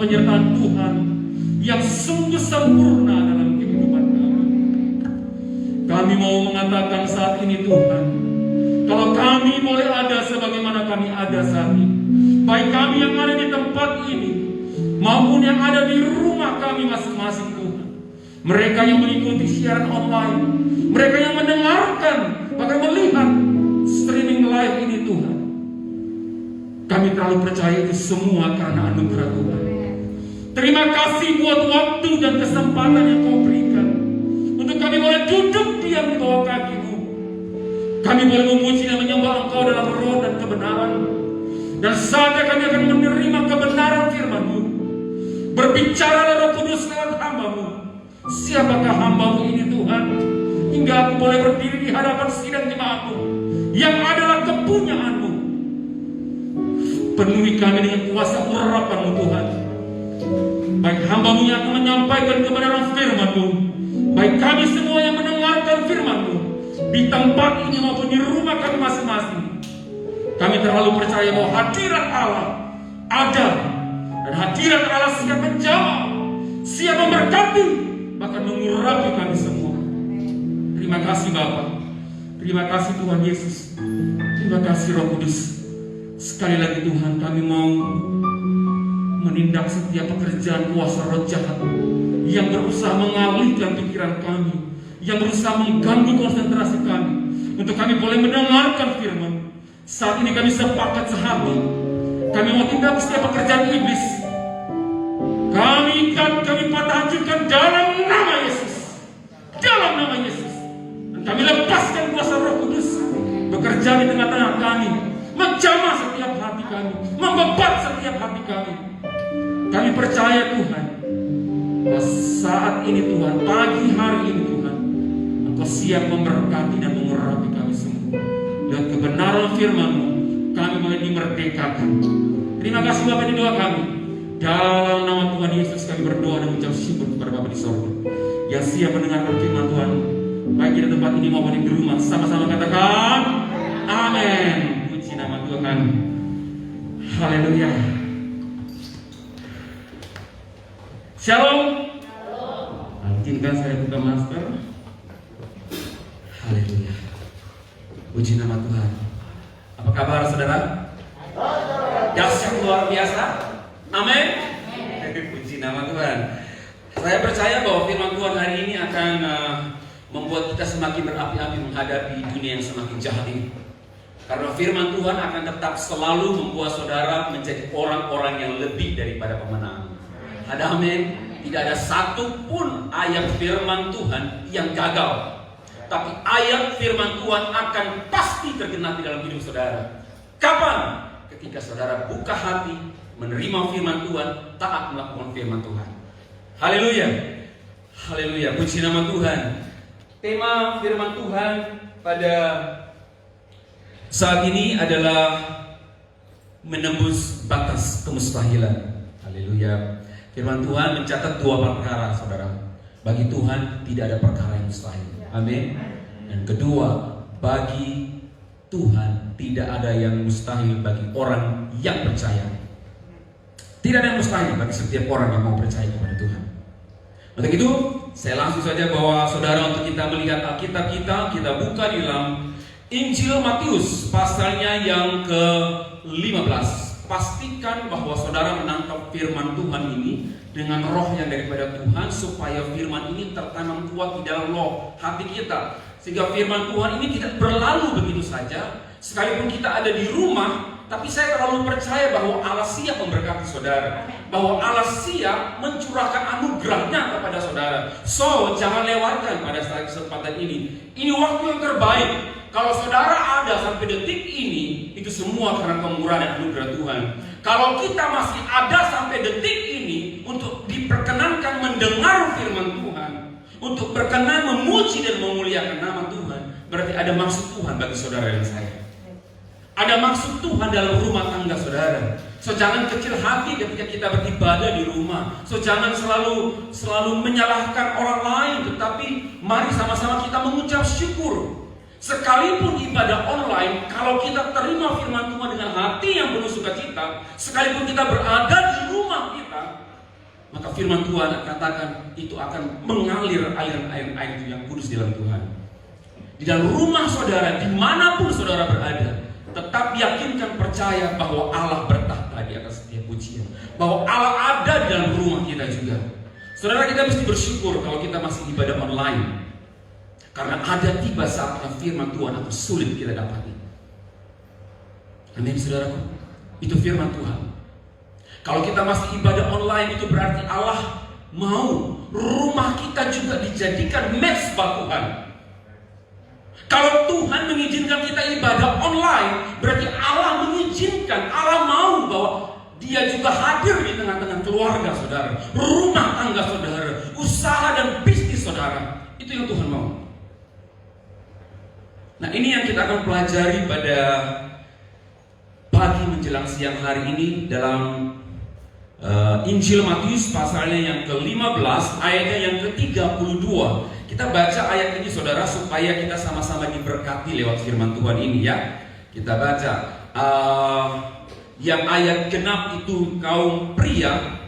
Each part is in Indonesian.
penyertaan Tuhan yang sungguh sempurna dalam kehidupan kami. Kami mau mengatakan saat ini Tuhan, kalau kami boleh ada sebagaimana kami ada saat ini, baik kami yang ada di tempat ini maupun yang ada di rumah kami masing-masing Tuhan, mereka yang mengikuti siaran online, mereka yang mendengarkan bahkan melihat streaming live ini Tuhan, kami terlalu percaya itu semua karena anugerah Tuhan. Terima kasih buat waktu dan kesempatan yang Kau berikan untuk kami boleh duduk diam di bawah kaki-Mu. Kami boleh memuji dan menyembah Engkau dalam roh dan kebenaran. Dan saatnya kami akan menerima kebenaran firman-Mu. Berbicara Roh Kudus lewat hamba-Mu. Siapakah hamba-Mu ini Tuhan, hingga aku boleh berdiri di hadapan sidang jemaat-Mu yang adalah kepunyaan-Mu. Penuhi kami dengan kuasa urapan-Mu Tuhan. Baik hamba-Mu yang akan menyampaikan kebenaran firman-Mu, baik kami semua yang mendengarkan firman-Mu di tempat ini maupun di rumah kami masing-masing, kami terlalu percaya bahwa hadirat Allah ada, dan hadirat Allah siap menjawab, siap memberkati, bahkan mengurapi kami semua. Terima kasih Bapa, terima kasih Tuhan Yesus, terima kasih Roh Kudus. Sekali lagi Tuhan, kami mau menindak setiap pekerjaan kuasa roh jahat yang berusaha mengalihkan pikiran kami, yang berusaha mengganggu konsentrasi kami, untuk kami boleh mendengarkan firman. Saat ini kami sepakat sehati, kami mau tindak setiap pekerjaan iblis. Kami ikat, kami patah hancurkan dalam nama Yesus, dalam nama Yesus. Dan kami lepaskan kuasa Roh Kudus bekerja di tengah-tengah kami, menjamah setiap hati kami, membebat setiap hati kami. Kami percaya Tuhan, bahwa saat ini Tuhan, pagi hari ini Tuhan, Engkau siap memberkati dan mengurapi kami semua. Lewat kebenaran firman-Mu, kami boleh dimerdekakan. Terima kasih Bapa di doa kami. Dalam nama Tuhan Yesus kami berdoa dan mengucap syukur kepada Bapa di sorga yang siap mendengarkan firman Tuhan, baik di tempat ini maupun di rumah. Sama-sama katakan amin. Puji nama Tuhan. Haleluya. Shalom. Izinkan saya buka masker. Haleluya. Puji nama Tuhan. Apa kabar saudara? Dahsyat luar biasa. Amin. Puji nama Tuhan. Saya percaya bahwa firman Tuhan hari ini akan membuat kita semakin berapi-api menghadapi dunia yang semakin jahat ini. Karena firman Tuhan akan tetap selalu membuat saudara menjadi orang-orang yang lebih daripada pemenang. Ada amin. Tidak ada satupun ayat firman Tuhan yang gagal. Tapi ayat firman Tuhan akan pasti tergenapi dalam hidup saudara. Kapan? Ketika saudara buka hati, menerima firman Tuhan, taat melakukan firman Tuhan. Haleluya. Haleluya. Puji nama Tuhan. Tema firman Tuhan pada saat ini adalah menembus batas kemustahilan. Haleluya. Firman Tuhan mencatat dua perkara, saudara. Bagi Tuhan tidak ada perkara yang mustahil. Amin. Dan kedua, bagi Tuhan tidak ada yang mustahil bagi orang yang percaya. Tidak ada yang mustahil bagi setiap orang yang mau percaya kepada Tuhan. Untuk itu, saya langsung saja bawa saudara untuk kita melihat Alkitab kita buka di dalam Injil Matius pasalnya yang ke-15. Pastikan bahwa saudara menangkap firman Tuhan ini dengan roh yang daripada Tuhan, supaya firman ini tertanam kuat di dalam roh hati kita, sehingga firman Tuhan ini tidak berlalu begitu saja. Sekalipun kita ada di rumah, tapi saya terlalu percaya bahwa Allah siap memberkati saudara, bahwa Allah siap mencurahkan anugerahnya kepada saudara. So, jangan lewatkan pada saat kesempatan ini. Ini waktu yang terbaik. Kalau saudara ada sampai detik ini, itu semua karena kemurahan dan anugerah Tuhan. Kalau kita masih ada sampai detik ini untuk diperkenankan mendengar firman Tuhan, untuk berkenan memuji dan memuliakan nama Tuhan, berarti ada maksud Tuhan bagi saudara dan saya. Ada maksud Tuhan dalam rumah tangga saudara. So, jangan kecil hati ketika kita beribadah di rumah. So, jangan selalu menyalahkan orang lain, tetapi mari sama-sama kita mengucap syukur. Sekalipun ibadah online, kalau kita terima firman Tuhan dengan hati yang penuh sukacita, sekalipun kita berada di rumah kita, maka firman Tuhan katakan itu akan mengalir aliran air itu yang kudus di dalam Tuhan. Di dalam rumah saudara, dimanapun saudara berada, tetap yakinkan, percaya bahwa Allah bertahta di atas setiap pujian, bahwa Allah ada di dalam rumah kita juga. Saudara, kita mesti bersyukur kalau kita masih ibadah online, karena ada tiba saatnya firman Tuhan akan sulit kita dapati. Amin, saudaraku. Itu firman Tuhan. Kalau kita masih ibadah online, itu berarti Allah mau rumah kita juga dijadikan mezbah Tuhan. Kalau Tuhan mengizinkan kita ibadah online, berarti Allah mengizinkan, Allah mau bahwa Dia juga hadir di tengah-tengah keluarga saudara, rumah tangga saudara, usaha dan bisnis saudara. Itu yang Tuhan mau. Nah, ini yang kita akan pelajari pada pagi menjelang siang hari ini dalam Injil Matius pasalnya yang ke-15 ayatnya yang ke-32. Kita baca ayat ini saudara supaya kita sama-sama diberkati lewat firman Tuhan ini ya. Kita baca yang ayat genap itu kaum pria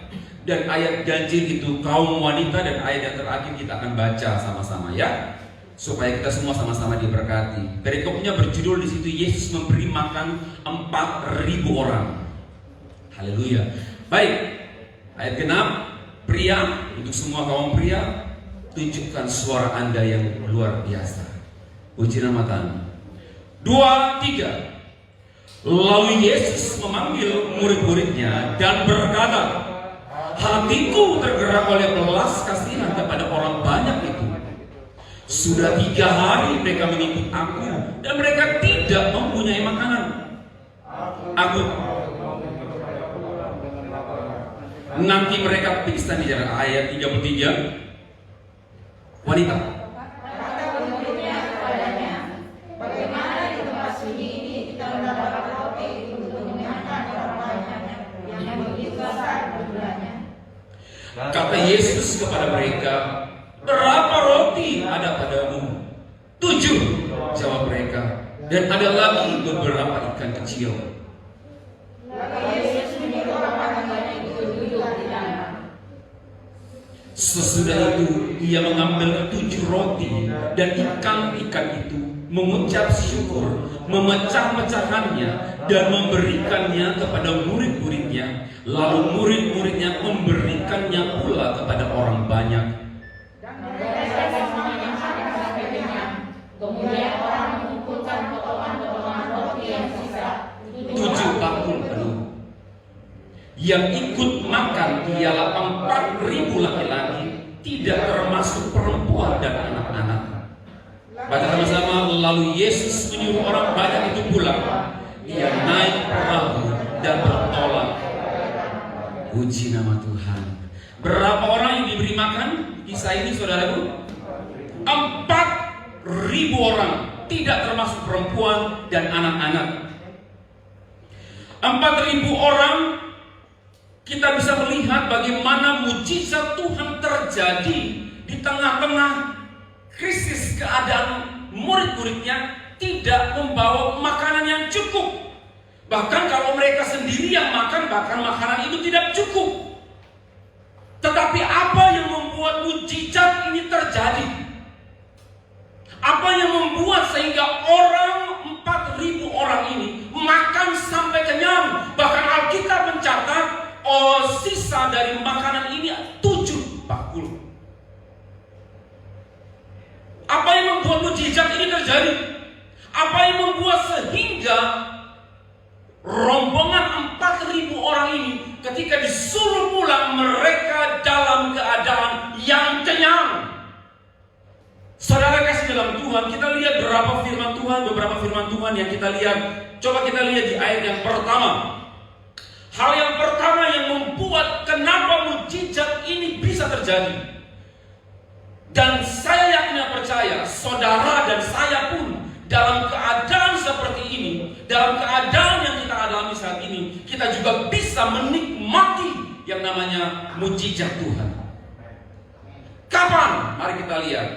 dan ayat ganjil itu kaum wanita, dan ayat yang terakhir kita akan baca sama-sama ya, supaya kita semua sama-sama diberkati. Perikopnya berjudul di situ Yesus memberi makan 4.000 orang. Haleluya. Baik, ayat genap pria, untuk semua kaum pria, tunjukkan suara Anda yang luar biasa. Puji nama Tuhan. 2, 3. Lalu Yesus memanggil murid-muridnya dan berkata, hatiku tergerak oleh belas kasihan kepada orang banyak itu. Sudah 3 hari mereka mengikut aku dan mereka tidak mempunyai makanan. Nanti mereka pingsan di jalan. Ayat 33. Wanita. Kata Yesus kepada mereka, berapa roti ada padamu? 7, jawab mereka. Dan ada lagi beberapa ikan kecil. Sesudah itu ia mengambil 7 roti dan ikan-ikan itu, mengucap syukur, memecah-mecahkannya dan memberikannya kepada murid-muridnya. Lalu murid-muridnya memberikannya pula kepada orang banyak. Kemudian orang mengumpulkan potongan-potongan roti yang sisa 7 bakul penuh. Yang ikut makan ialah 4.000 laki-laki, tidak termasuk perempuan dan anak-anak. Baca sama-sama. Lalu Yesus menyuruh orang banyak itu pulang. Ia naik perahu dan bertolak. Puji nama Tuhan. Berapa orang yang diberi makan? Kisah ini saudaraku, 4.000 orang, tidak termasuk perempuan dan anak-anak. 4.000 orang. Kita bisa melihat bagaimana mujizat Tuhan terjadi di tengah-tengah krisis keadaan murid-muridnya tidak membawa makanan yang cukup. Bahkan kalau mereka sendiri yang makan, bahkan makanan itu tidak cukup. Tetapi apa yang membuat mujizat ini terjadi? Apa yang membuat sehingga orang 4.000 orang ini makan sampai kenyang? Bahkan Alkitab mencatat sisa dari makanan ini 7 bakul. Apa yang membuat mujizat ini terjadi? Apa yang membuat sehingga rombongan 4.000 orang ini ketika disuruh pulang, mereka dalam keadaan yang kenyang? Saudara kasih dalam Tuhan, kita lihat beberapa firman Tuhan yang kita lihat. Coba kita lihat di ayat yang pertama. Hal yang pertama yang membuat kenapa mujizat ini bisa terjadi. Dan saya yakin dan percaya, saudara dan saya pun dalam keadaan seperti ini, dalam keadaan yang kita alami saat ini, kita juga bisa menikmati yang namanya mujizat Tuhan. Kapan? Mari kita lihat.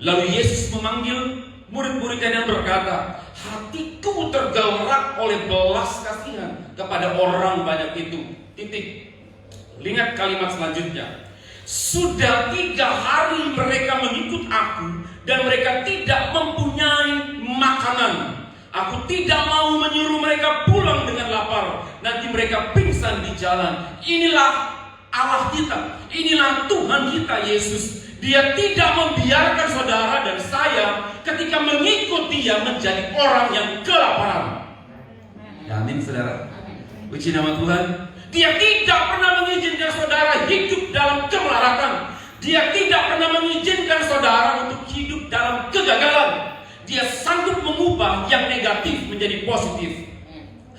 Lalu Yesus memanggil murid-muridnya yang berkata, hatiku tergerak oleh belas kasihan kepada orang banyak itu. Titik. Lihat kalimat selanjutnya. Sudah 3 hari mereka mengikut aku dan mereka tidak mempunyai makanan. Aku tidak mau menyuruh mereka pulang dengan lapar. Nanti mereka pingsan di jalan. Inilah Allah kita. Inilah Tuhan kita Yesus. Dia tidak membiarkan saudara dan saya ketika mengikut dia menjadi orang yang kelaparan. Amin saudara. Puji nama Tuhan. Dia tidak pernah mengizinkan saudara hidup dalam kemelaratan. Dia tidak pernah mengizinkan saudara untuk hidup dalam kegagalan. Dia sanggup mengubah yang negatif menjadi positif.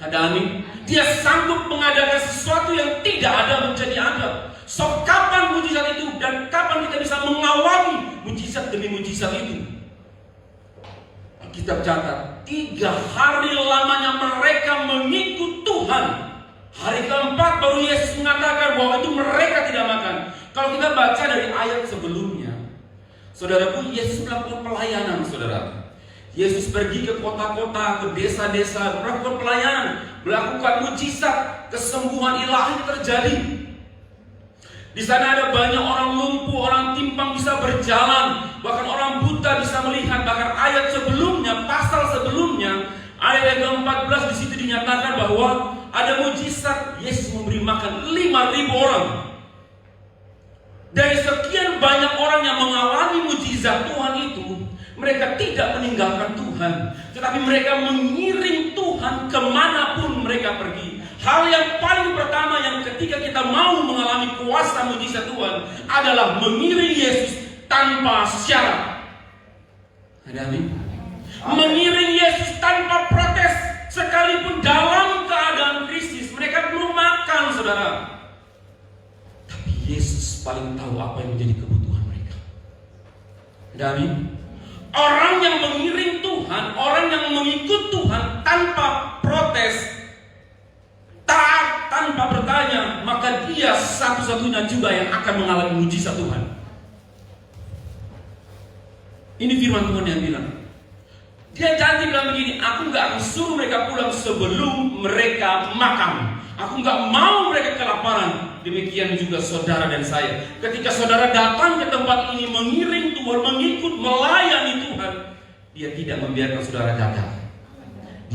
Ada amin. Dia sanggup mengadakan sesuatu yang tidak ada menjadi ada. So kapan mujizat itu dan kapan kita bisa mengawali mujizat demi mujizat itu? Kitab catat 3 hari lamanya mereka mengikut Tuhan. Hari keempat baru Yesus mengatakan bahwa itu mereka tidak makan. Kalau kita baca dari ayat sebelumnya, saudaraku, Yesus melakukan pelayanan, saudara. Yesus pergi ke kota-kota, ke desa-desa, melakukan pelayanan, melakukan mujizat, kesembuhan ilahi terjadi. Di sana ada banyak orang lumpuh, orang timpang bisa berjalan, bahkan orang buta bisa melihat. Bahkan ayat sebelumnya, pasal sebelumnya, ayat yang ke-14 di situ dinyatakan bahwa ada mujizat. Yesus memberi makan 5.000 orang. Dari sekian banyak orang yang mengalami mujizat Tuhan itu, mereka tidak meninggalkan Tuhan, tetapi mereka mengiring Tuhan kemanapun mereka pergi. Hal yang paling pertama yang ketika kita mau mengalami kuasa mujizat Tuhan adalah mengiring Yesus tanpa syarat. Ada amin? Mengiring Yesus tanpa protes, sekalipun dalam keadaan krisis. Mereka belum makan, saudara. Tapi Yesus paling tahu apa yang menjadi kebutuhan mereka. Ada amin? Orang yang mengiring Tuhan, orang yang mengikut Tuhan tanpa protes, taat tanpa bertanya, maka dia satu-satunya juga yang akan mengalami mujizat Tuhan. Ini firman Tuhan yang bilang. Dia janji bilang begini, aku gak akan suruh mereka pulang sebelum mereka makan. Aku gak mau mereka kelaparan. Demikian juga saudara dan saya. Ketika saudara datang ke tempat ini mengiring Tuhan, mengikut, melayani Tuhan, dia tidak membiarkan saudara gagal.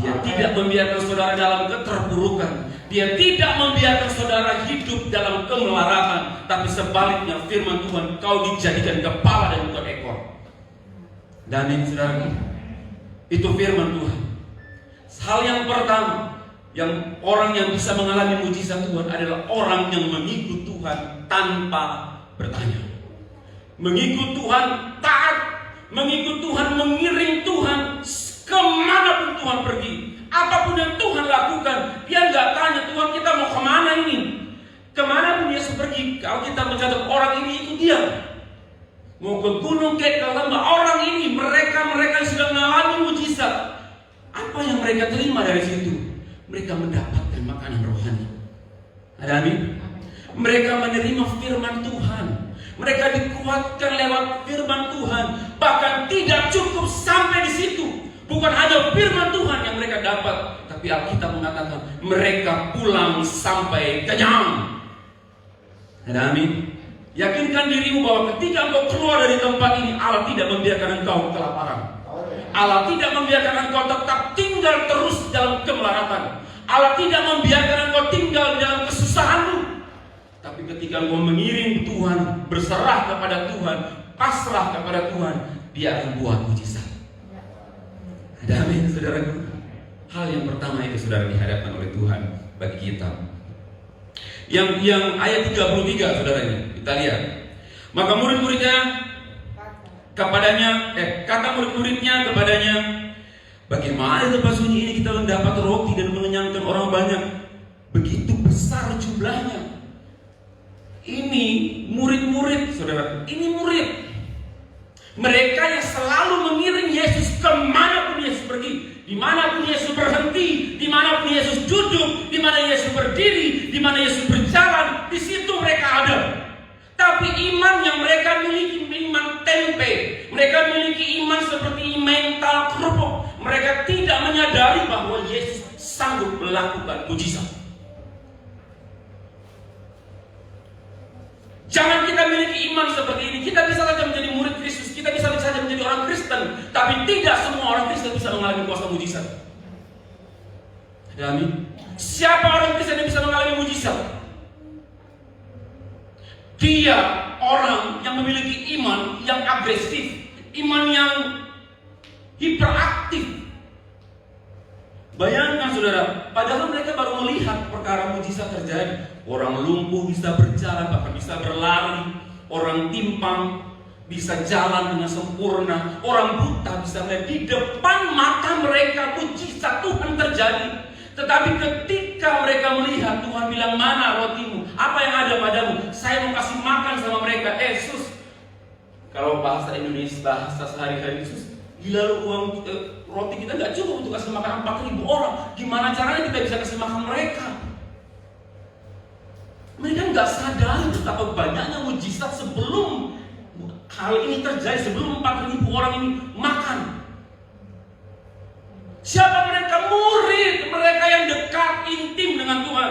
Dia tidak membiarkan saudara dalam keterpurukan. Dia tidak membiarkan saudara hidup dalam kemelaratan. Tapi sebaliknya firman Tuhan, kau dijadikan kepala dan bukan ekor. Dan ini saudara, itu firman Tuhan. Hal yang pertama, yang orang yang bisa mengalami mujizat Tuhan adalah orang yang mengikut Tuhan tanpa bertanya. Mengikut Tuhan taat, mengikut Tuhan, mengiring Tuhan kemanapun Tuhan pergi. Apapun yang Tuhan lakukan, dia nggak tanya, Tuhan kita mau kemana ini? Kemanapun Yesus pergi, kalau kita mencatat orang ini ikut dia. Mau ke gunung, ke lembah, orang ini, mereka yang sudah mengalami mujizat. Apa yang mereka terima dari situ? Mereka mendapatkan makanan rohani. Ada amin? Mereka menerima firman Tuhan. Mereka dikuatkan lewat firman Tuhan. Bahkan tidak cukup sampai di situ. Bukan hanya firman Tuhan yang mereka dapat, tapi Alkitab mengatakan mereka pulang sampai kenyang. Ada amin? Yakinkan dirimu bahwa ketika engkau keluar dari tempat ini, Allah tidak membiarkan engkau kelaparan. Allah tidak membiarkan engkau tetap tinggal terus dalam kemelaratan. Allah tidak membiarkan engkau tinggal di dalam kesusahanmu. Tapi ketika engkau mengiring Tuhan, berserah kepada Tuhan, pasrah kepada Tuhan, dia akan buat mujizat. Ada amin, saudaraku. Hal yang pertama itu saudara dihadapkan oleh Tuhan bagi kita. Yang ayat 33 saudaranya, kita lihat. Maka murid-muridnya kepadanya, kata murid-muridnya kepadanya, bagaimana di tempat sunyi ini kita mendapat roti dan mengenyangkan orang banyak? Begitu besar jumlahnya. Ini murid-murid, saudara. Ini murid. Mereka yang selalu mengiring Yesus kemanapun Yesus pergi, dimanapun Yesus berhenti, dimanapun Yesus duduk, dimana Yesus berdiri, dimana Yesus berjalan, di situ mereka ada. Tapi iman yang mereka miliki iman tempe, mereka miliki iman seperti mental kerupuk. Mereka tidak menyadari bahwa Yesus sanggup melakukan mujizat. Jangan kita miliki iman seperti ini. Kita bisa saja menjadi murid Kristus, kita bisa saja menjadi orang Kristen, tapi tidak semua orang Kristen bisa mengalami kuasa mujizat. Ada amin? Siapa orang Kristen yang bisa mengalami mujizat? Dia orang yang memiliki iman yang agresif, iman yang hiperaktif. Bayangkan saudara, padahal mereka baru melihat perkara mujizat terjadi. Orang lumpuh bisa berjalan, bahkan bisa berlari. Orang timpang bisa jalan dengan sempurna. Orang buta bisa melihat di depan mata mereka mujizat Tuhan terjadi. Tetapi ketika mereka melihat, Tuhan bilang, mana rotimu? Apa yang ada padamu? Saya mau kasih makan sama mereka. Yesus, kalau bahasa Indonesia, bahasa sehari-hari, Yesus, gila lu, uang roti kita nggak cukup untuk kasih makan 4.000 orang. Gimana caranya kita bisa kasih makan mereka? Mereka nggak sadar betapa banyaknya mujizat sebelum hal ini terjadi, sebelum 4.000 orang ini makan. Siapa mereka? Murid, mereka yang dekat, intim dengan Tuhan.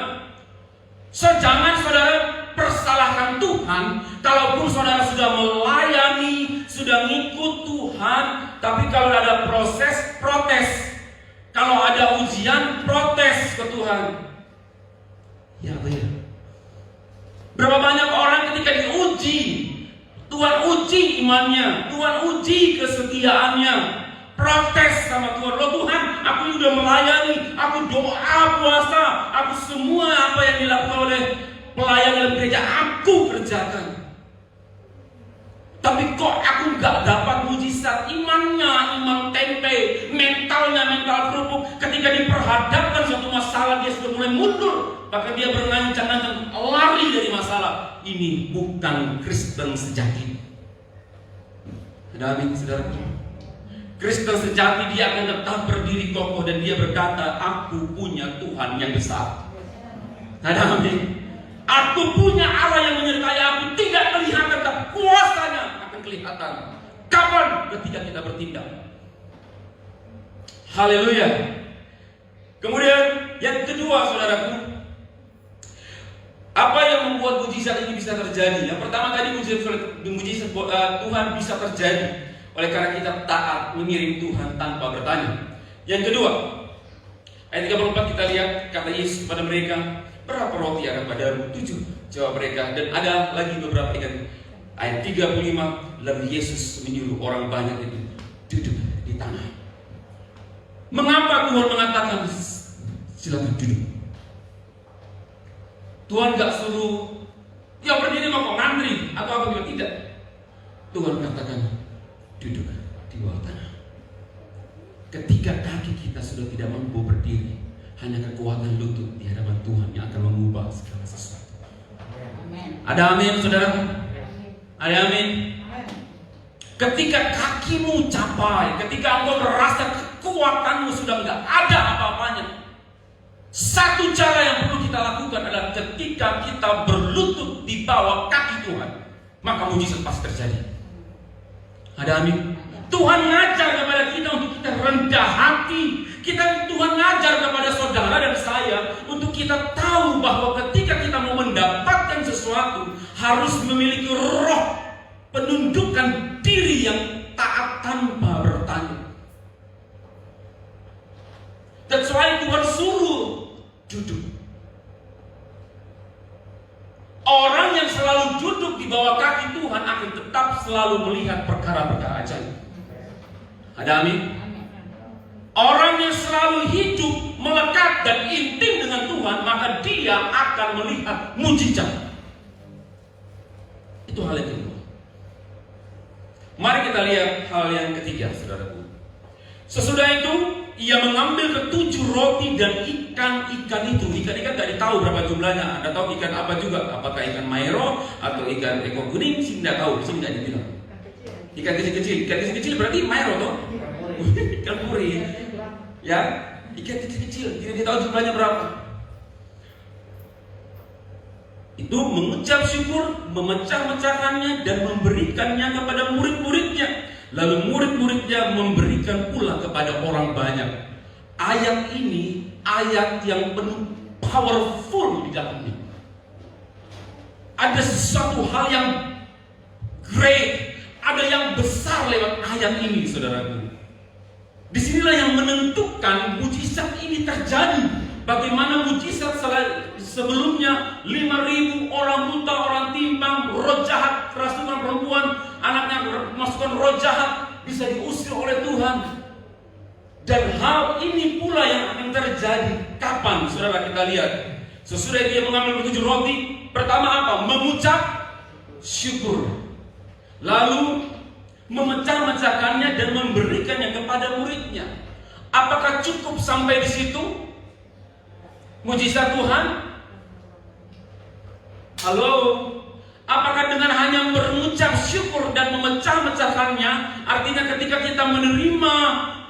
So, jangan saudara persalahkan Tuhan. Kalaupun saudara sudah melayani, sudah ngikut Tuhan, tapi kalau ada proses, protes. Kalau ada ujian, protes ke Tuhan. Ya, benar. Berapa banyak orang ketika diuji, Tuhan uji imannya, Tuhan uji kesetiaannya, protes sama Tuhan. Loh Tuhan, aku udah melayani, aku doa, puasa, aku semua apa yang dilakukan oleh pelayan dalam gereja aku kerjakan. Tapi kok aku gak dapat mujizat? Imannya, iman tempe, mentalnya, mental kerupuk. Ketika diperhadapkan suatu masalah, dia sudah mulai mundur. Bahkan dia berancang-ancang lari dari masalah. Ini bukan Kristen sejati. Ada amin, saudara? Kristen sejati, dia akan tetap berdiri kokoh dan dia berkata, aku punya Tuhan yang besar. Ada amin. Aku punya Allah yang menyertai aku. Tidak kelihatan, tapi kuasanya akan kelihatan. Kapan? Ketika kita bertindak. Haleluya. Kemudian yang kedua, saudaraku, apa yang membuat mujizat ini bisa terjadi? Yang pertama tadi mujizat Tuhan bisa terjadi oleh karena kita taat mengiring Tuhan tanpa bertanya. Yang kedua, ayat 34 kita lihat kata Yesus kepada mereka, berapa roti ada padamu? 7, jawab mereka. Dan ada lagi beberapa ikan. Ayat 35, lalu Yesus menyuruh orang banyak itu duduk di tanah. Mengapa Tuhan mengatakan silakan duduk? Tuhan gak suruh ya berdiri mau ngantri atau apa juga, tidak. Tuhan katakan duduk di bawah tanah. Ketika kaki kita sudah tidak mampu berdiri, hanya kekuatan lutut di hadapan Tuhan yang akan mengubah segala sesuatu. Amen. Ada amin, saudara? Ada amin. Ketika kakimu capai, ketika engkau merasa kekuatanmu sudah tidak ada apa-apanya, satu cara yang perlu kita lakukan adalah ketika kita berlutut di bawah kaki Tuhan, maka mujizat pasti terjadi. Ada amin. Tuhan ngajar kepada kita untuk kita rendah hati. Tuhan ngajar kepada saudara dan saya untuk kita tahu bahwa ketika kita mau mendapatkan sesuatu harus memiliki roh penundukan diri yang taat tanpa bertanya. That's why Tuhan suruh duduk. Orang yang selalu duduk di bawah kaki Tuhan akan tetap selalu melihat perkara-perkara ajaib. Ada amin? Orang yang selalu hidup melekat dan intim dengan Tuhan, maka dia akan melihat mujizat. Itu hal yang kedua. Mari kita lihat hal yang ketiga, saudaraku. Sesudah itu, ia mengambil ke-7 roti dan ikan-ikan itu. Ikan-ikan tidak tahu berapa jumlahnya. Anda tahu ikan apa juga? Apakah ikan maero atau ikan ekor kuning? Sih tidak tahu. Di sini tidak dibilang. Ikan kecil-kecil. Ikan kecil-kecil berarti maero toh? Ikan puri. Ya, ikan kecil-kecil. Tidak tahu jumlahnya berapa. Itu mengucap syukur, memecah-mecahkannya dan memberikannya kepada murid-muridnya. Lalu murid-muridnya memberikan pula kepada orang banyak. Ayat ini ayat yang penuh powerful di dalamnya. Ada sesuatu hal yang great, ada yang besar lewat ayat ini, saudaraku. Disinilah yang menentukan mujizat ini terjadi. Bagaimana mujizat sebelumnya 5.000 orang buta, orang timpang, roh jahat, kerasukan perempuan, anaknya masukkan roh jahat, bisa diusir oleh Tuhan. Dan hal ini pula yang akan terjadi. Kapan, saudara, kita lihat? Sesudah dia mengambil 7 roti, pertama apa? Mengucap syukur. Lalu memecah-mecahkannya dan memberikannya kepada muridnya. Apakah cukup sampai di situ? Mujizat Tuhan? Halo? Apakah dengan hanya mengucap syukur dan memecah-mecahkannya, artinya ketika kita menerima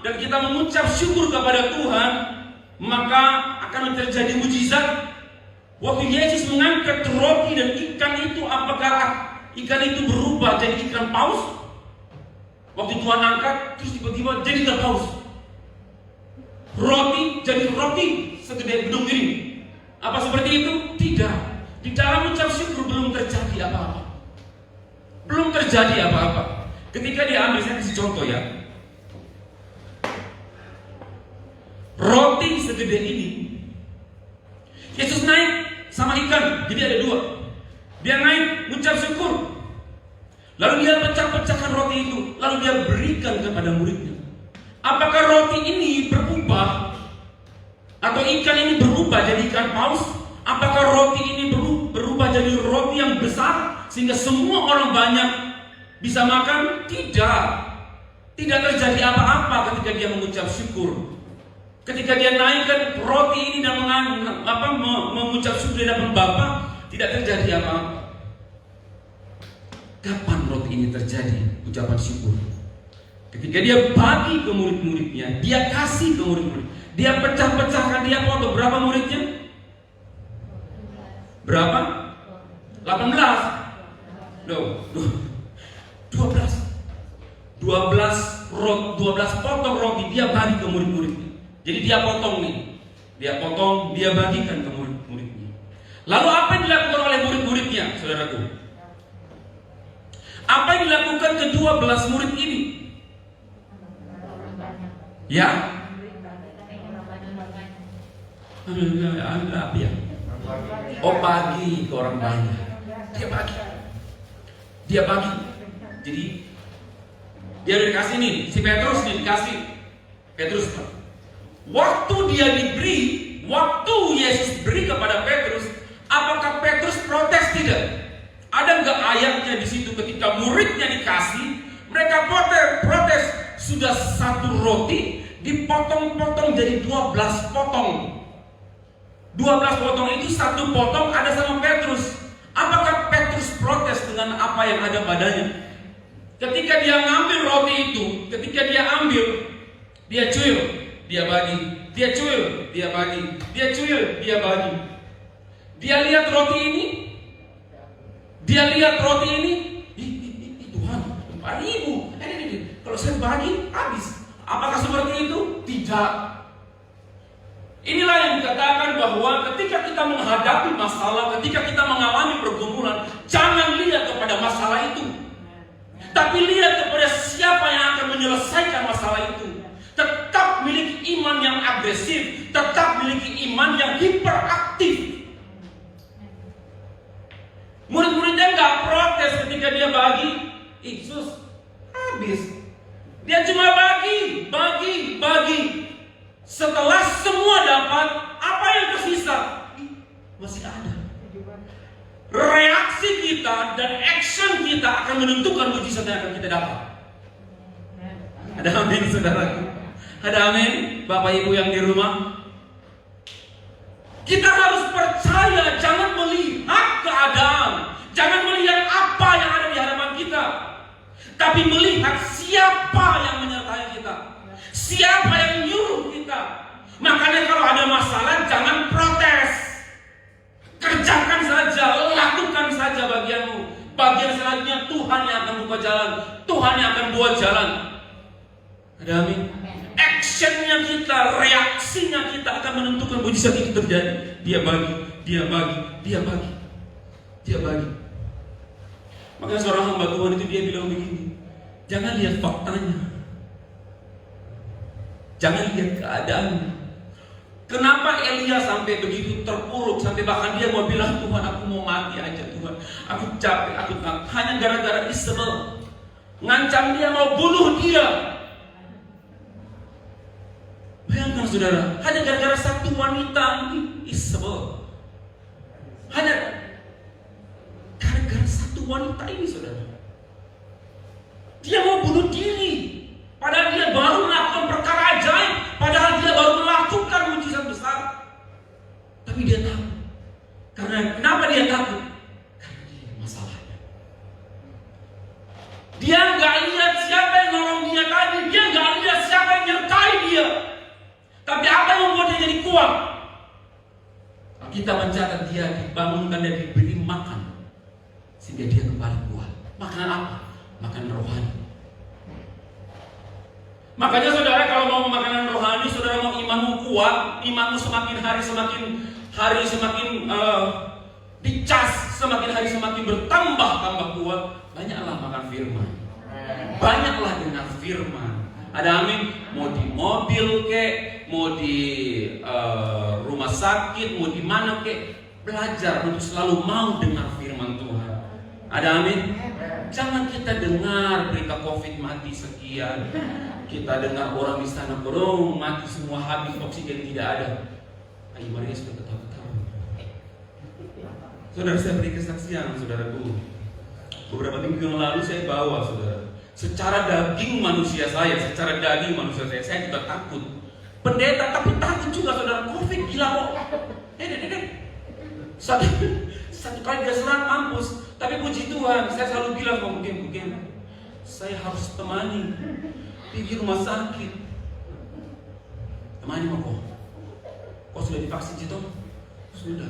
dan kita mengucap syukur kepada Tuhan, maka akan terjadi mujizat? Waktu Yesus mengangkat roti dan ikan itu, apakah ikan itu berubah jadi ikan paus? Waktu Tuhan angkat, terus tiba-tiba jadi ikan paus. Roti jadi roti segede gedung ini. Apa seperti itu? Tidak. Di dalam ucap syukur belum terjadi apa-apa. Belum terjadi apa-apa. Ketika dia ambil, saya kasih contoh ya. Roti segede ini, Yesus naik sama ikan, jadi ada 2. Dia naik, ucap syukur. Lalu dia pecah-pecahkan roti itu, lalu dia berikan kepada muridnya. Apakah roti ini berubah? Atau ikan ini berubah jadi ikan paus? Apakah roti ini berubah jadi roti yang besar sehingga semua orang banyak bisa makan? Tidak. Tidak terjadi apa-apa ketika dia mengucap syukur. Ketika dia naikkan roti ini dan mengucap syukur di hadapan Bapa, tidak terjadi apa-apa. Kapan roti ini terjadi? Ucapan syukur. Ketika dia bagi ke murid-muridnya, dia kasih ke murid-murid, dia pecah-pecahkan, dia potong. Berapa muridnya? Berapa? 18. 12 potong roti dia bagi ke murid-muridnya. Jadi dia potong nih, dia potong, dia bagikan ke murid-muridnya. Lalu apa yang dilakukan oleh murid-muridnya, saudaraku? Apa yang dilakukan ke-12 murid ini? Ya? Apa ya? Oh, bagi ke orang banyak. Dia bagi. Jadi dia dikasih nih, si Petrus dikasih. Petrus, waktu dia diberi, waktu Yesus beri kepada Petrus, apakah Petrus protes? Tidak. Ada nggak ayatnya di situ ketika muridnya dikasih, mereka protes? Sudah 1 roti dipotong-potong jadi 12 potong. 12 potong itu 1 potong ada sama Petrus. Apakah Petrus protes dengan apa yang ada padanya? Ketika dia ngambil roti itu, ketika dia ambil, dia cuil, dia bagi, dia cuil, dia bagi, dia cuil, dia bagi. Dia lihat roti ini, Tuhan, 4.000. Kalau saya bagi, habis. Apakah seperti itu? Tidak. Inilah yang dikatakan bahwa ketika kita menghadapi masalah, ketika kita mengalami pergumulan, jangan lihat kepada masalah itu, tapi lihat kepada siapa yang akan menyelesaikan masalah itu. Tetap miliki iman yang agresif, tetap miliki iman yang hiperaktif. Murid-muridnya nggak protes ketika dia bagi. Yesus habis. Dia cuma bagi. Setelah semua dapat, apa yang tersisa? Masih ada. Reaksi kita dan action kita akan menentukan mujizat yang akan kita dapat. Ada amin, saudaraku? Ada amin, Bapak Ibu yang di rumah? Kita harus percaya, jangan melihat keadaan, jangan melihat apa yang ada di hadapan kita, tapi melihat siapa yang menyertai kita, siapa yang nyuruh kita. Makanya kalau ada masalah, jangan protes, kerjakan saja, lakukan saja bagianmu. Bagian selanjutnya Tuhan yang akan buka jalan, Tuhan yang akan buat jalan. Ada amin? Actionnya kita, reaksinya kita akan menentukan mujizat itu terjadi. Dia bagi. Makanya seorang hamba Tuhan itu dia bilang begini, jangan lihat faktanya, jangan lihat keadaannya. Kenapa Elia sampai begitu terpuruk, sampai bahkan dia mau bilang, Tuhan aku mau mati aja Tuhan, aku capek, aku takut, hanya gara-gara Isabel ngancam dia mau bunuh dia. Bayangkan saudara, hanya gara-gara satu wanita ini, Isabel, hanya gara-gara satu wanita ini saudara, dia mau bunuh diri. Padahal dia baru melakukan perkara ajaib, padahal dia baru melakukan mujizat besar. Tapi dia tahu. Kenapa dia takut? Karena dia ada masalahnya. Dia nggak lihat siapa yang nolong dia tadi, dia nggak lihat siapa yang nyertai dia. Tapi apa yang membuat dia jadi kuat? Kita mencatat dia dibangunkan dan diberi makan sehingga dia kembali kuat. Makanan apa? Makanan rohani. Makanya saudara, kalau mau makanan rohani, saudara mau imanmu kuat, imanmu semakin hari semakin dicas, semakin hari semakin bertambah kuat, banyaklah makan firman, banyaklah dengar firman. Ada amin. Mau di mobil kek, mau di rumah sakit, mau di mana kek, belajar untuk selalu mau dengar firman Tuhan. Ada amin. Jangan kita dengar berita COVID mati sekian, kita dengar orang di sana mati semua, habis oksigen tidak ada. Ayo Maria sudah ketawa-ketawa. Saudara, saya beri kesaksian saudaraku. Beberapa minggu yang lalu saya bawa saudara. Secara daging manusia saya juga takut. Pendeta tapi takut juga saudara. COVID gila kok. Satu kali dia serang mampus. Tapi puji Tuhan, saya selalu bilang kok mungkin saya harus temani di rumah sakit. Temani kok. Kok sudah divaksin Cito? Sudah.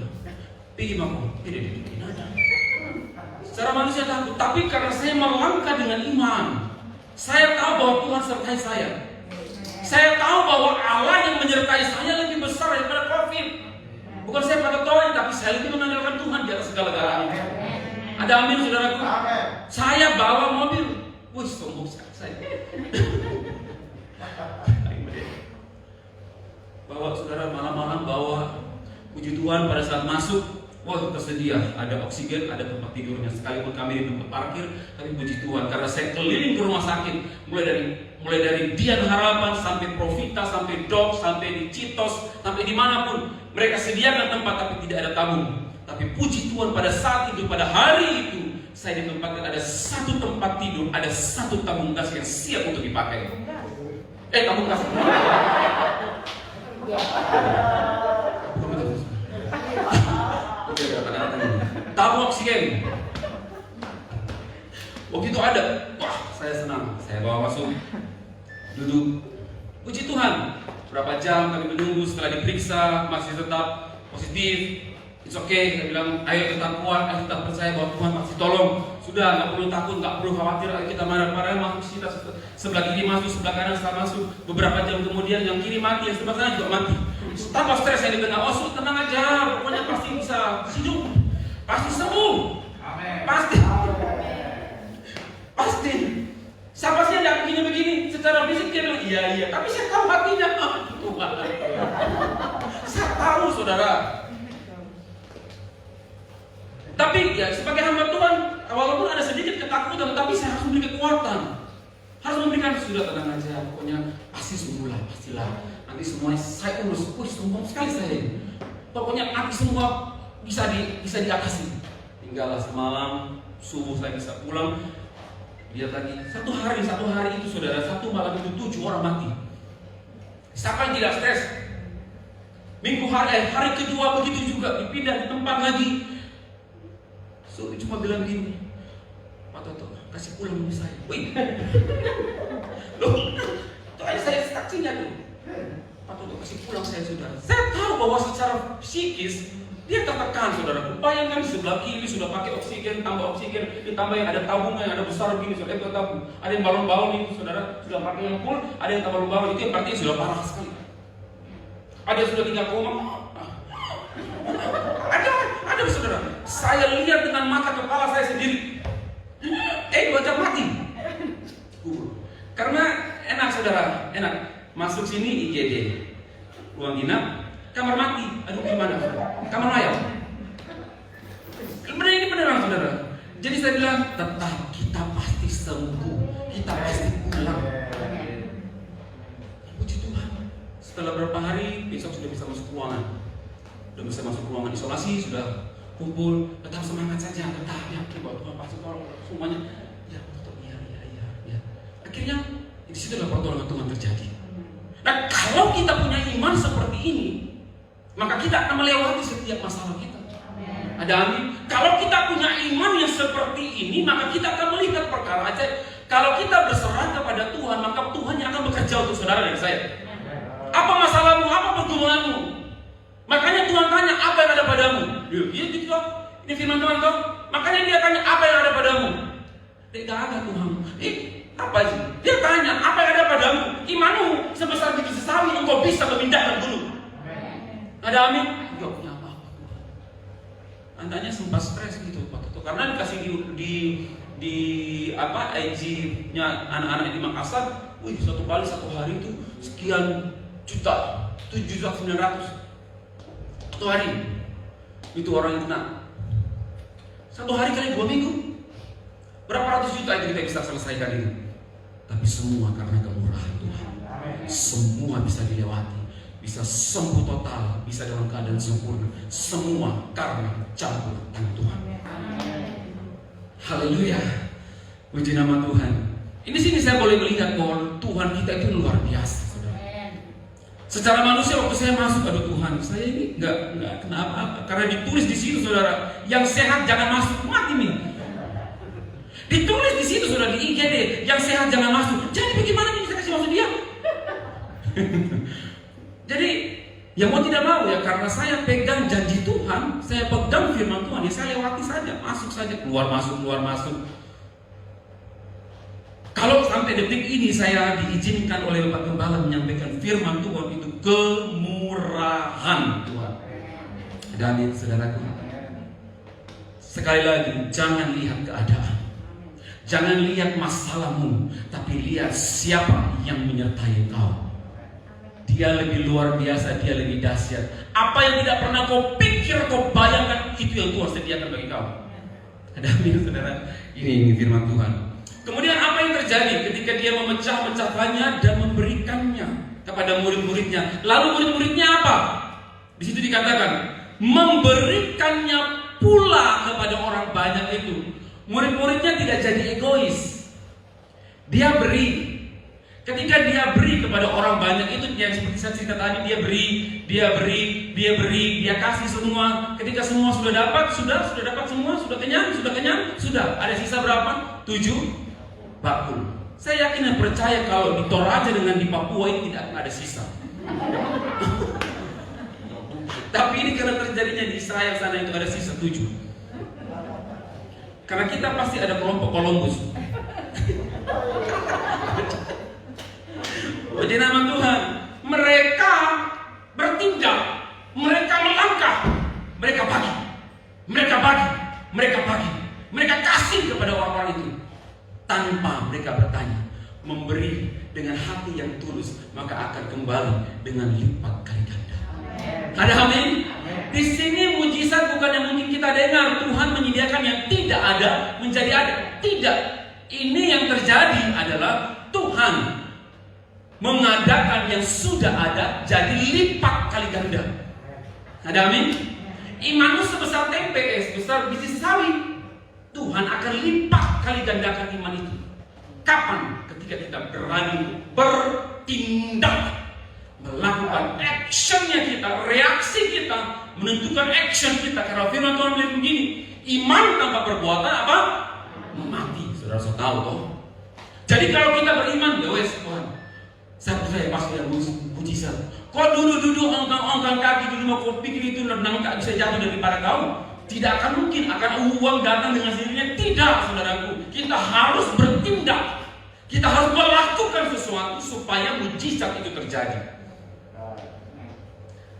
Pergi kok. Tidak ada. Secara manusia takut, tapi karena saya melangkah dengan iman, saya tahu bahwa Tuhan sertai saya. Saya tahu bahwa Allah yang menyertai saya lebih besar daripada COVID. Bukan saya pada Tuhan, tapi saya lebih mengandalkan Tuhan di atas segala-galanya. Ada amin saudaraku. Amen. Saya bawa mobil. Wih, sombong sekali saya. Bawa saudara malam-malam bawa. Puji Tuhan pada saat masuk, wah tersedia. Ada oksigen, ada tempat tidurnya. Sekalipun kami di tempat parkir, tapi puji Tuhan karena saya keliling ke rumah sakit, mulai dari Dian Harapan sampai Profita, sampai Dok, sampai di Citos, sampai dimanapun mereka sediakan tempat, tapi tidak ada tabung. Tapi puji Tuhan pada saat itu, pada hari itu, saya ditempatkan ada satu tempat tidur, ada satu tabung gas yang siap untuk dipakai. Tabung gas. Tabung oksigen. Waktu itu ada, wah saya senang, saya bawa masuk, duduk. Puji Tuhan, berapa jam kami menunggu, setelah diperiksa masih tetap positif. It's okay, saya bilang, ayo tetap kuat, ayo tetap percaya bahwa Tuhan masih tolong. Sudah, nggak perlu takut, nggak perlu khawatir. Ayo kita marah-marah, masuk kita sebelah kiri masuk, sebelah kanan setelah masuk. Beberapa jam kemudian yang kiri mati, yang sebelah kanan juga mati. Tanpa stres yang di tengah, tenang aja, pokoknya pasti bisa hidup, pasti sembuh, pasti. Siapa sih yang tidak begini-begini? Secara fisik dia bilang iya, tapi saya tahu hatinya. Tuhan, saya tahu saudara. Tapi ya sebagai hamba Tuhan, walaupun ada sedikit ketakutan, tapi saya harus memberi kekuatan. Harus memberikan, sudah tenang aja, pokoknya pasti sembuh lah, pastilah. Nanti semuanya saya urus. Sombong sekali saya. Pokoknya nanti semua bisa diatasi. Tinggallah semalam, subuh saya bisa pulang. Lihat lagi, satu hari itu saudara, satu malam itu 7 orang mati. Siapa yang tidak stres? Hari kedua begitu juga, dipindah di tempat lagi. So, cuma bilang gini, Pak Toto, kasih pulang dulu saya. Wih, loh, itu aja saya saksinya tuh. Pak Toto, kasih pulang saya saudara. Saya tahu bahwa secara psikis dia tertekan saudara. Bayangkan di sebelah kiri sudah pakai oksigen, tambah oksigen, ditambah yang ada tabungnya yang ada besar begini, saudara itu tabung. Ada yang balon-balon itu saudara sudah pakai yang full, ada yang tambah balon-balon itu yang artinya sudah parah sekali. Ada yang sudah tinggal koma. Ada saudara. Saya lihat dengan mata kepala saya sendiri. 2 jam mati. Karena enak saudara, enak. Masuk sini IGD, ruang inap, kamar mati. Aduh gimana? Kamar mayat. Benar ini beneran saudara. Jadi saya bilang tetap kita pasti sembuh, kita pasti pulang. Puji Tuhan. Setelah berapa hari besok sudah bisa masuk ruangan, sudah bisa masuk ruangan isolasi, sudah kumpul. Tetap semangat saja, tetap yakin bahwa Tuhan pasti tolong semuanya. Ya betul, iya. Akhirnya di situ adalah pertolongan Tuhan terjadi. Nah kalau kita punya iman seperti ini, maka kita akan melewati setiap masalah kita. Ada amin. Kalau kita punya iman yang seperti ini, maka kita akan melihat perkara ajaib. Kalau kita berserah kepada Tuhan, maka Tuhan yang akan bekerja untuk saudara dan saya. Apa masalahmu? Apa pergumulanmu? Makanya Tuhan tanya, apa yang ada padamu? Iya gitu loh. Ini firman Tuhan toh. Makanya dia tanya, apa yang ada padamu? Tidak ada Tuhan. Apa sih? Dia tanya, apa yang ada padamu? Imanmu sebesar biji sawi, engkau bisa memindahkan gunung. Ada amin? Jawabnya apa? Andanya sempat stres gitu waktu itu karena dikasih di IG-nya anak-anak di Makassar. Satu kali satu hari itu sekian juta, 7.900.000 satu hari. Itu orang yang kena. Satu hari kali 2 minggu. Berapa ratus juta itu kita bisa selesaikan ini. Tapi semua karena kemurahan Tuhan. Semua bisa dilewati. Bisa sembuh total, bisa dalam keadaan sempurna. Semua karena campur tangan Tuhan. Haleluya. Puji nama Tuhan. Ini sini saya boleh melihat bahwa Tuhan kita itu luar biasa, saudara. Secara manusia waktu saya masuk, aduh Tuhan, saya ini nggak kena apa-apa. Karena ditulis di situ, saudara, yang sehat jangan masuk, mati nih. Ditulis di situ, saudara, di IGD, yang sehat jangan masuk. Jadi bagaimana bisa kasih masuk dia? Jadi yang mau tidak mau ya, karena saya pegang janji Tuhan, saya pegang firman Tuhan, ya saya lewati saja, masuk saja, keluar masuk. Kalau sampai detik ini saya diizinkan oleh Bapak Gembala menyampaikan firman Tuhan, itu kemurahan Tuhan. Dan saudaraku, sekali lagi jangan lihat keadaan, jangan lihat masalahmu, tapi lihat siapa yang menyertai kau. Dia lebih luar biasa, dia lebih dahsyat. Apa yang tidak pernah kau pikir, kau bayangkan, itu yang Tuhan sediakan bagi kau. Ada amin, saudara. Ini firman Tuhan. Kemudian apa yang terjadi ketika dia memecah-mecahkannya dan memberikannya kepada murid-muridnya? Lalu murid-muridnya apa? Di situ dikatakan memberikannya pula kepada orang banyak itu. Murid-muridnya tidak jadi egois. Dia beri. Ketika dia beri kepada orang banyak itu, yang seperti saya cerita tadi, dia beri, dia kasih semua. Ketika semua sudah dapat, sudah dapat semua, sudah kenyang, sudah. Ada sisa berapa? 7 bakul. Saya yakin dan percaya kalau di Toraja dengan di Papua ini tidak akan ada sisa. Tapi ini karena terjadinya di Israel sana itu ada sisa 7. Karena kita pasti ada kelompok Columbus. Puji nama Tuhan. Mereka bertindak, mereka melangkah, mereka bagi, mereka kasih kepada orang-orang itu tanpa mereka bertanya. Memberi dengan hati yang tulus, maka akan kembali dengan lipat kali ganda. Ada amin? Di sini mujizat bukan yang mungkin kita dengar. Tuhan menyediakan yang tidak ada menjadi ada. Tidak. Ini yang terjadi adalah Tuhan mengadakan yang sudah ada jadi lipat kali ganda. Ada amin? Imanmu sebesar tempe, sebesar biji sawi, Tuhan akan lipat kali gandakan iman itu. Kapan? Ketika kita berani bertindak, melakukan actionnya kita, reaksi kita, menentukan action kita. Karena firman Tuhan bilang begini, iman tanpa perbuatan apa? Mati. Saudara tahu toh. Jadi kalau kita beriman, ya wes Tuhan, saya percaya pasti ada mujizat. Kau duduk ongkang kaki dulu mau kau pikir itu renang tak bisa jatuh daripada kau. Tidak akan mungkin akan uang datang dengan sendirinya. Tidak, saudaraku. Kita harus bertindak. Kita harus melakukan sesuatu supaya mujizat itu terjadi.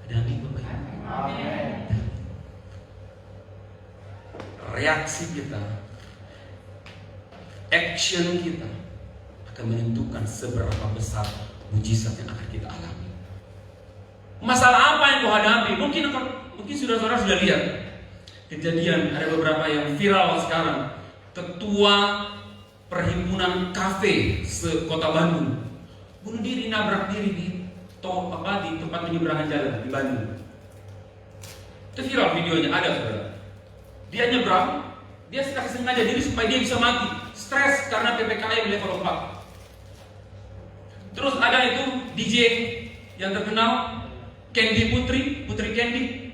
Ada amin, Bapak Ibu? Reaksi kita action kita akan menentukan seberapa besar mujizat yang akan kita alami. Masalah apa yang kau hadapi? Mungkin saudara sudah lihat kejadian, ada beberapa yang viral sekarang. Ketua perhimpunan kafe se-Kota Bandung bunuh diri, nabrak diri di tempat penyeberangan jalan di Bandung. Itu viral videonya, ada saudara. Dia nyebrang, dia sengaja diri supaya dia bisa mati. Stres karena PPKM level 4. Terus ada itu DJ yang terkenal, Candy Putri Candy.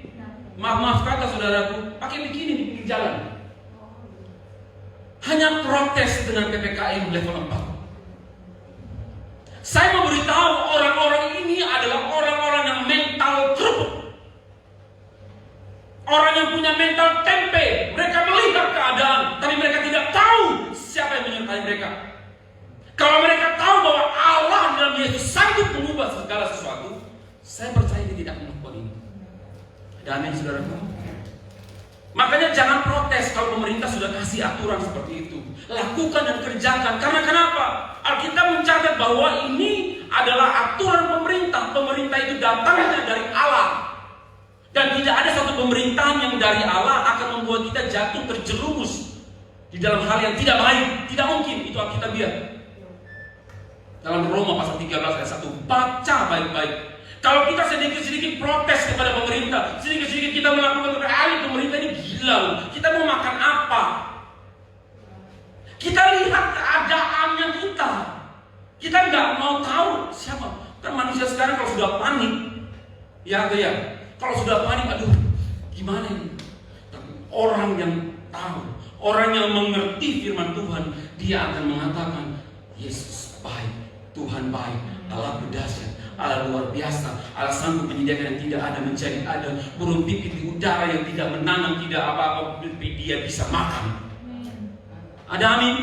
Maaf kata saudaraku, pakai bikini di pinggir jalan. Hanya protes dengan PPKM level 4. Saya memberitahu orang-orang ini adalah orang-orang yang mental kerupuk. Orang yang punya mental tempe. Mereka melihat keadaan, tapi mereka tidak tahu siapa yang menyertai mereka. Kalau mereka tahu bahwa Allah dalam Yesus sanggup mengubah segala sesuatu, saya percaya dia tidak melakukan ini. Amin, saudara-saudara. Makanya jangan protes kalau pemerintah sudah kasih aturan seperti itu. Lakukan dan kerjakan. Karena kenapa? Alkitab mencatat bahwa ini adalah aturan pemerintah. Pemerintah itu datangnya dari Allah. Dan tidak ada satu pemerintahan yang dari Allah akan membuat kita jatuh terjerumus di dalam hal yang tidak baik. Tidak mungkin. Itu Alkitab lihat. Dalam Roma pasal 13 ayat 1. Baca baik-baik. Kalau kita sedikit-sedikit protes kepada pemerintah, sedikit-sedikit kita melakukan pemerintah ini gila. Kita mau makan apa? Kita lihat keadaannya kita. Kita nggak mau tahu siapa. Kan manusia sekarang kalau sudah panik, ya. Kalau sudah panik, aduh, gimana ini? Tapi orang yang tahu, orang yang mengerti firman Tuhan, dia akan mengatakan, Yesus baik, Tuhan baik, Allah berdahsyat, Allah luar biasa, Allah sanggup menyediakan yang tidak ada menjadi ada, burung pipit di udara yang tidak menanam, tidak apa-apa, dia bisa makan. Ada amin?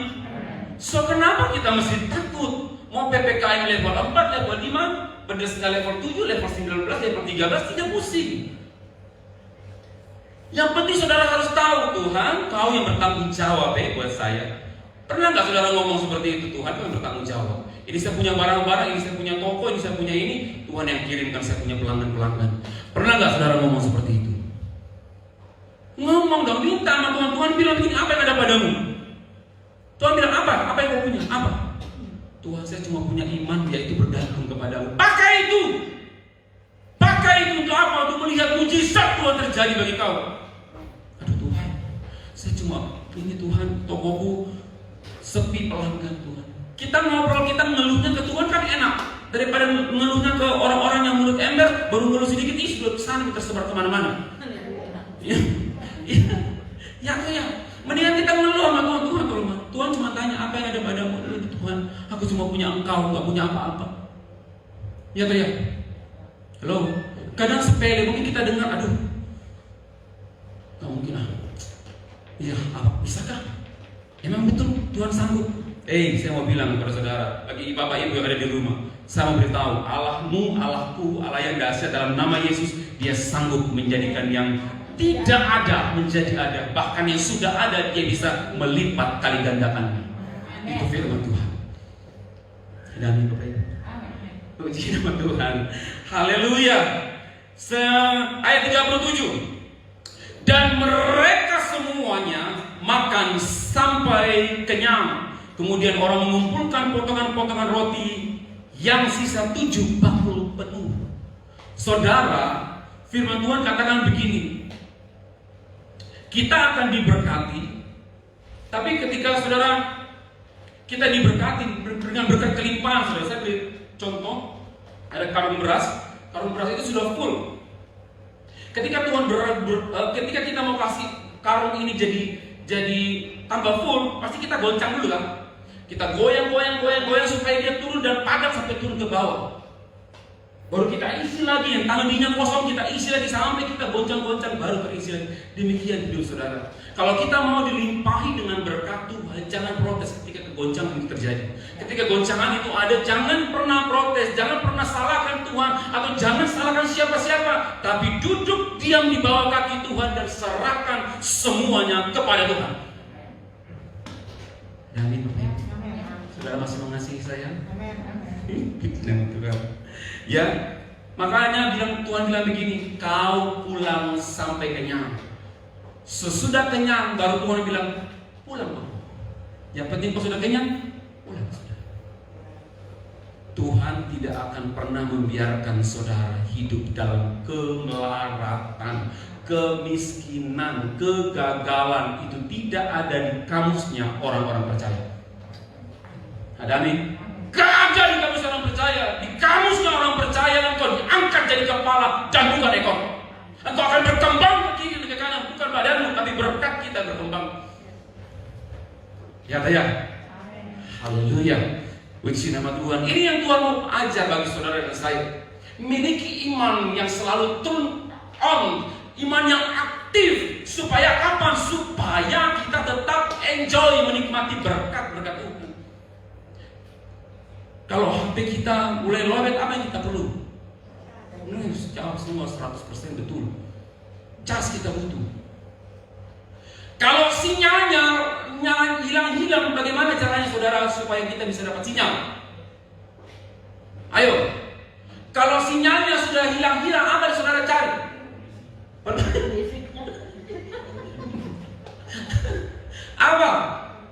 So kenapa kita mesti takut? Mau PPKM level 4, level 5, berdasarkan level 7, level 19, level 13, tidak pusing. Yang penting saudara harus tahu, Tuhan, Kau yang bertanggung jawab buat saya. Pernah nggak saudara ngomong seperti itu? Tuhan, Kau yang bertanggung jawab. Ini saya punya barang-barang, ini saya punya toko, ini saya punya ini. Tuhan yang kirimkan, saya punya pelanggan-pelanggan. Pernah nggak saudara ngomong seperti itu? Ngomong dong, minta sama Tuhan. Tuhan bilang begini, apa yang ada padamu? Tuhan bilang apa? Apa yang kau punya? Apa? Tuhan, saya cuma punya iman, yaitu bergantung kepadamu. Pakai itu! Pakai itu untuk apa? Untuk melihat mujizat Tuhan terjadi bagi kau. Aduh Tuhan, saya cuma ini Tuhan, tokoku sepi pelanggan Tuhan. Kita ngobrol, kita ngeluhnya ke Tuhan kan enak. Daripada ngeluhnya ke orang-orang yang mulut ember, baru ngeluh sedikit, sudah kesana tersebar kemana-mana. Ya. Mendingan kita ngeluh sama Tuhan. Tuhan cuma tanya apa yang ada padamu. Tuhan, aku cuma punya Engkau, nggak punya apa-apa. Ya. Halo. Kadang sepele, mungkin kita dengar, aduh, nggak mungkin iya, apa bisakah? Emang betul Tuhan sanggup? Saya mau bilang kepada saudara, bagi bapak ibu yang ada di rumah, saya mau beritahu, Allahmu, Allahku, Allah yang dahsyat dalam nama Yesus, Dia sanggup menjadikan yang tidak ada menjadi ada, bahkan yang sudah ada Dia bisa melipat kali gandakan. Itu firman Tuhan. Dan Bapak Ibu, puji nama Tuhan. Haleluya. Ayat 37. Dan mereka semuanya makan sampai kenyang. Kemudian orang mengumpulkan potongan-potongan roti yang sisa 7 bakul penuh. Saudara, firman Tuhan katakan begini, kita akan diberkati, tapi ketika saudara kita diberkati dengan berkat kelimpahan, saudara, saya beri contoh, ada karung beras itu sudah full. Ketika Tuhan ketika kita mau kasih karung ini jadi tambah full, pasti kita goncang dulu kan. Kita goyang supaya dia turun dan padat sampai turun ke bawah. Baru kita isi lagi, yang tadinya kosong kita isi lagi sampai kita goncang-goncang baru terisi lagi. Demikian hidup saudara. Kalau kita mau dilimpahi dengan berkat Tuhan, jangan protes ketika kegoncangan itu terjadi. Ketika goncangan itu ada, jangan pernah protes, jangan pernah salahkan Tuhan, atau jangan salahkan siapa-siapa, tapi duduk diam di bawah kaki Tuhan dan serahkan semuanya kepada Tuhan. Amin. saudara masih mengasihi saya? Amin. Nama Tuhan. Ya, makanya Tuhan bilang begini, kau pulang sampai kenyang. Sesudah kenyang baru Tuhan bilang, pulang kamu. Yang penting kau sudah kenyang, pulang sudah. Tuhan tidak akan pernah membiarkan saudara hidup dalam kemelaratan, kemiskinan, kegagalan. Itu tidak ada di kamusnya orang-orang percaya. Ada amin? Gak ada di kamus orang percaya. Di kamusnya orang percaya engkau diangkat jadi kepala dan bukan ekor. Engkau akan berkembang ke kiri ke kanan, bukan badanmu, tapi berkat kita berkembang. Ya, ya. Haleluya. Puji nama Tuhan. Ini yang Tuhan mau ajar bagi saudara dan saya. Miliki iman yang selalu turn on, iman yang aktif. Supaya kapan? Supaya kita tetap enjoy menikmati berkat-berkat Tuhan. Kalau HP kita mulai lowbat, apa yang kita perlu? Jawab semua 100% betul. Jas kita butuh. Kalau sinyalnya hilang-hilang, bagaimana caranya saudara supaya kita bisa dapat sinyal? Ayo. Kalau sinyalnya sudah hilang-hilang, apa yang saudara cari? Apa?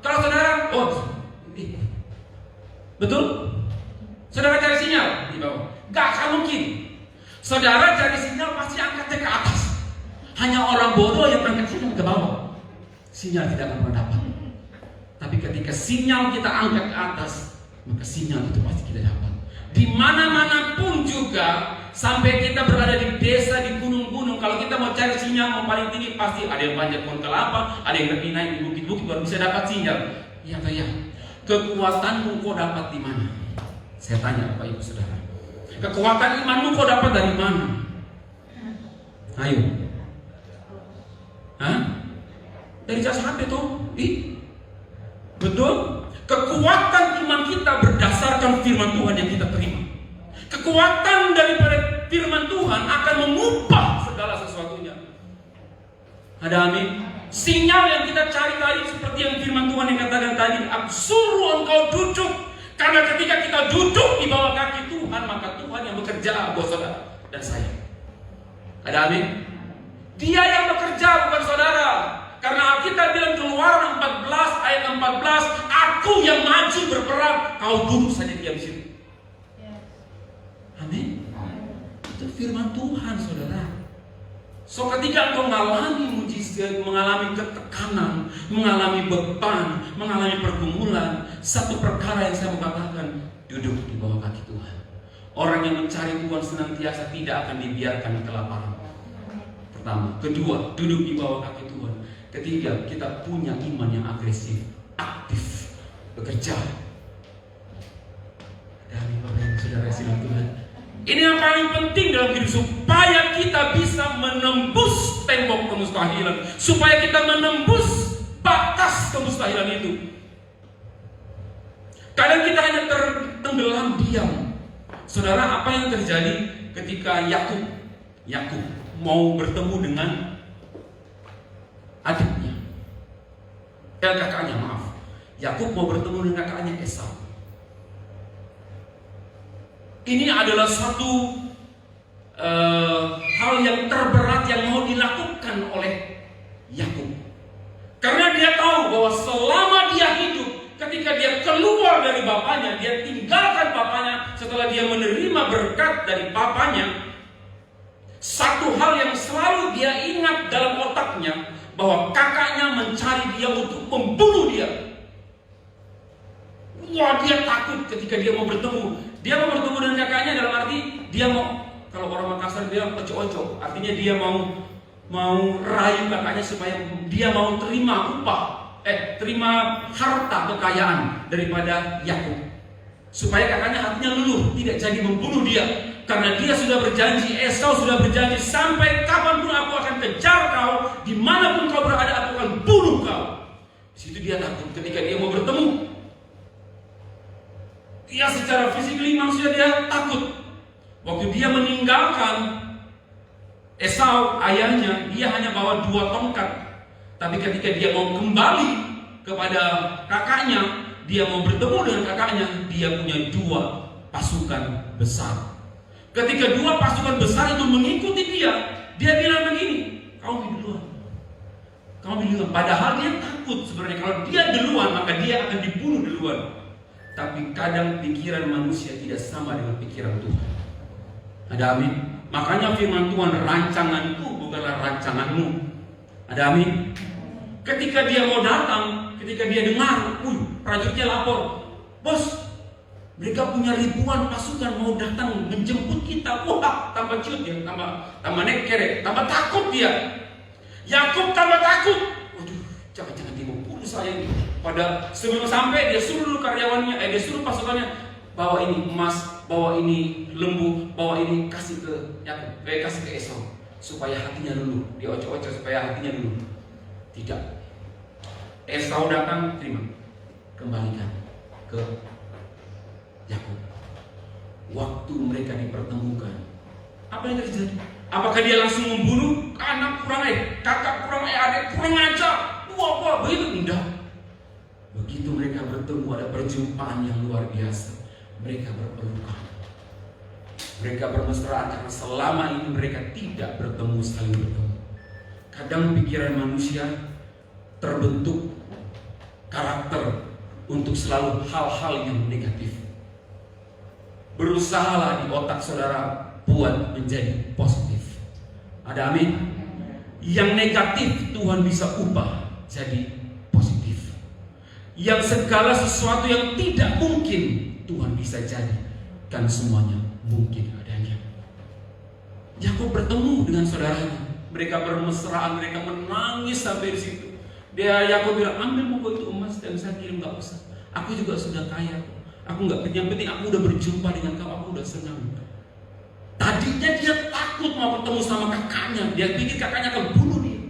Kalau saudara, betul? Saudara cari sinyal di bawah. Gak akan mungkin. Saudara cari sinyal pasti angkatnya ke atas. Hanya orang bodoh yang angkat sinyal ke bawah. Sinyal tidak akan pernah dapat. Tapi ketika sinyal kita angkat ke atas, maka sinyal itu pasti kita dapat. Di mana-mana pun juga, sampai kita berada di desa, di gunung-gunung, kalau kita mau cari sinyal mau paling tinggi, pasti ada yang panjat pohon kelapa, ada yang lebih naik di bukit-bukit baru bisa dapat sinyal. Ya atau ya? Kekuatanmu kau dapat di mana? Saya tanya Bapak Ibu Saudara. Kekuatan imanmu kau dapat dari mana? Ayo. Hah? Dari jas HP tuh. Betul? Kekuatan iman kita berdasarkan firman Tuhan yang kita terima. Kekuatan daripada firman Tuhan akan mengubah segala sesuatunya. Ada amin? Sinyal yang kita cari tadi seperti yang firman Tuhan yang katakan tadi, aku suruh engkau duduk. Karena ketika kita duduk di bawah kaki Tuhan, maka Tuhan yang bekerja buat saudara dan saya. Ada amin? Dia yang bekerja bukan saudara. Karena kita bilang Keluaran 14 ayat 14, aku yang maju berperang, kau duduk saja diam di situ. Amin. Itu firman Tuhan, saudara. So ketika engkau mengalami mujizat, mengalami ketekanan, mengalami beban, mengalami pergumulan, satu perkara yang saya mau katakan, duduk di bawah kaki Tuhan. Orang yang mencari Tuhan senantiasa tidak akan dibiarkan kelaparan. Pertama, kedua, duduk di bawah kaki Tuhan. Ketiga, kita punya iman yang agresif, aktif, bekerja. Dari Bapak Ibu Saudara sidang Tuhan. Ini yang paling penting dalam hidup, supaya kita bisa menembus tembok kemustahilan, supaya kita menembus batas kemustahilan itu. Kadang kita hanya tenggelam diam. Saudara, apa yang terjadi ketika Yakub mau bertemu dengan adiknya, kakaknya, maaf. Yakub mau bertemu dengan kakaknya Esau. Ini adalah suatu hal yang terberat yang mau dilakukan oleh Yakub. Karena dia tahu bahwa selama dia hidup, ketika dia keluar dari bapaknya, dia tinggalkan bapaknya setelah dia menerima berkat dari bapaknya. Satu hal yang selalu dia ingat dalam otaknya, bahwa kakaknya mencari dia untuk membunuh dia. Wah, dia takut ketika dia mau bertemu. Dia mau bertemu dengan kakaknya dalam arti dia mau, kalau orang Makassar bilang oco-oco, artinya dia mau rayu kakaknya supaya dia mau terima upah, terima harta kekayaan daripada Yakub, supaya kakaknya hatinya luluh, tidak jadi membunuh dia. Karena dia sudah berjanji, Esau sudah berjanji, sampai kapanpun aku akan kejar kau, dimanapun kau berada aku akan bunuh kau. Di situ dia takut ketika dia mau bertemu. Dia secara fisik manusia dia takut. Waktu dia meninggalkan Esau ayahnya, dia hanya bawa 2 tongkat. Tapi ketika dia mau kembali kepada kakaknya, dia mau bertemu dengan kakaknya, dia punya 2 pasukan besar. Ketika 2 pasukan besar itu mengikuti dia bilang begini, kamu duluan. Kamu duluan. Padahal dia takut sebenarnya, kalau dia duluan maka dia akan dibunuh duluan. Tapi kadang pikiran manusia tidak sama dengan pikiran Tuhan. Ada amin. Makanya firman Tuhan, rancanganku bukanlah rancanganmu. Ada amin. Ketika dia mau datang, ketika dia dengar, prajuritnya lapor, bos, mereka punya ribuan pasukan mau datang menjemput kita. Wah, tambah ciut dia, tambah nekere, tambah takut dia. Yakub tambah takut. Waduh, jangan-jangan dia mau bunuh saya ini. Pada sebelum sampai dia suruh karyawannya, dia suruh pasukannya, bawa ini emas, bawa ini lembu, bawa ini kasih ke Yakub, kasih ke Esau, supaya hatinya dulu. Dia ocok-ocok supaya hatinya dulu. Tidak. Esau datang, terima, kembalikan ke Yakub. Waktu mereka dipertemukan, apa yang terjadi? Apakah dia langsung membunuh? Anak kurang kakak kurang adik kurang ajar, wah begitu? Tidak. Begitu mereka bertemu, ada perjumpaan yang luar biasa. Mereka berpelukan, mereka bermesraan, karena selama ini mereka tidak bertemu, saling bertemu. Kadang pikiran manusia terbentuk karakter untuk selalu hal-hal yang negatif. Berusahalah di otak saudara buat menjadi positif. Ada amin? Yang negatif Tuhan bisa ubah jadi positif. Yang segala sesuatu yang tidak mungkin Tuhan bisa jadikan semuanya mungkin adanya. Yakub bertemu dengan saudaranya. Mereka bermesraan, mereka menangis sampai di situ. Yakub bilang, ambil buku itu emas dan saya kirim, gak usah. Aku juga sudah kaya. Aku gak penting aku udah berjumpa dengan kau, aku udah senang. Tadinya dia takut mau ketemu sama kakaknya. Dia pikir kakaknya akan bunuh dia.